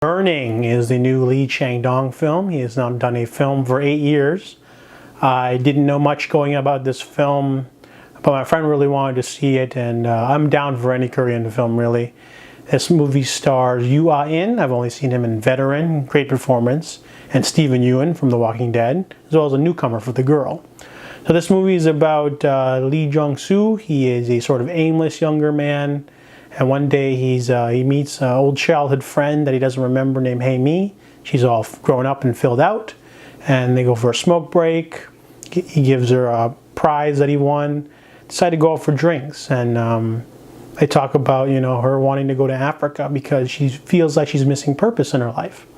Burning is the new Lee Chang-dong film. He has now done a film for 8 years. I didn't know much going about this film, but my friend really wanted to see it, and I'm down for any Korean film, really. This movie stars Yoo Ah-in. I've only seen him in Veteran, great performance, and Steven Yeun from The Walking Dead, as well as a newcomer for The Girl. So this movie is about Lee Jong-soo. He is a sort of aimless younger man, and one day he meets an old childhood friend that he doesn't remember named Hae-mi. She's all grown up and filled out, and they go for a smoke break. He gives her a prize that he won. Decide to go out for drinks, and they talk about, you know, her wanting to go to Africa because she feels like she's missing purpose in her life.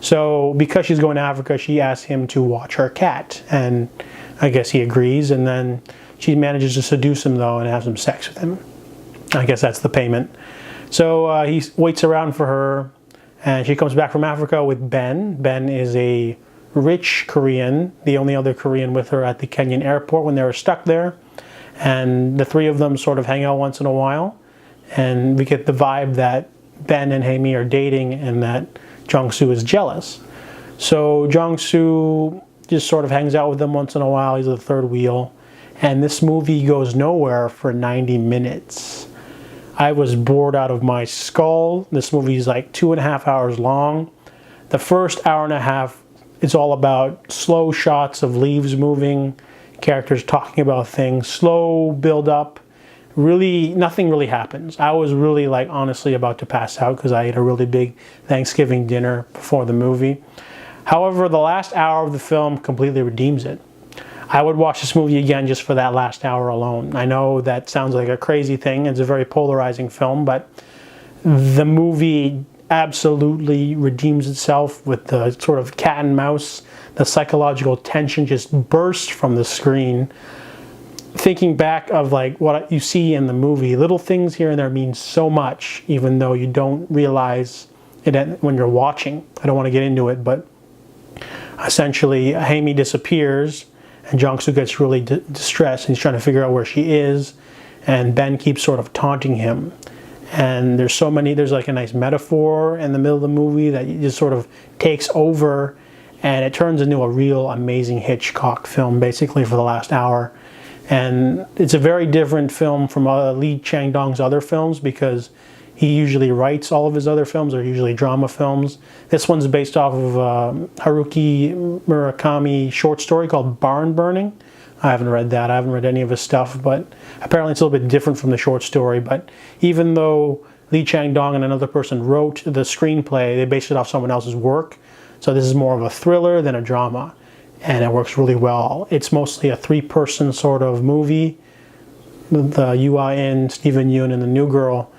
So because she's going to Africa, she asks him to watch her cat, and I guess he agrees, and then she manages to seduce him though and have some sex with him. I guess that's the payment. So he waits around for her, and she comes back from Africa with Ben. Ben is a rich Korean, the only other Korean with her at the Kenyan airport when they were stuck there. And the three of them sort of hang out once in a while. And we get the vibe that Ben and Hae-mi are dating and that Jong-soo is jealous. So Jong-soo just sort of hangs out with them once in a while. He's the third wheel. And this movie goes nowhere for 90 minutes. I was bored out of my skull. This movie is like 2.5 hours long. The first hour and a half is all about slow shots of leaves moving, characters talking about things, slow build up. Really, nothing really happens. I was really, like, honestly about to pass out because I ate a really big Thanksgiving dinner before the movie. However, the last hour of the film completely redeems it. I would watch this movie again just for that last hour alone. I know that sounds like a crazy thing. It's a very polarizing film, but the movie absolutely redeems itself with the sort of cat and mouse. The psychological tension just bursts from the screen. Thinking back of like what you see in the movie, little things here and there mean so much, even though you don't realize it when you're watching. I don't want to get into it, but essentially Hae-mi disappears, and Jong-soo gets really distressed, and he's trying to figure out where she is, and Ben keeps sort of taunting him. And there's like a nice metaphor in the middle of the movie that just sort of takes over, and it turns into a real amazing Hitchcock film basically for the last hour. And it's a very different film from Lee Chang-dong's other films because he usually writes all of his other films, are usually drama films. This one's based off of Haruki Murakami short story called Barn Burning. I haven't read that. I haven't read any of his stuff, but apparently it's a little bit different from the short story. But even though Lee Chang-dong and another person wrote the screenplay, they based it off someone else's work. So this is more of a thriller than a drama, and it works really well. It's mostly a three-person sort of movie. The Yoo Ah-in, Steven Yeun, and the new girl.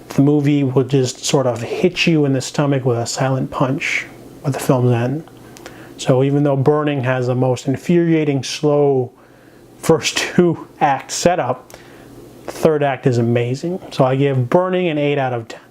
The movie will just sort of hit you in the stomach with a silent punch at the film's end. So even though Burning has the most infuriating, slow first two act setup, the third act is amazing. So I give Burning an 8 out of 10.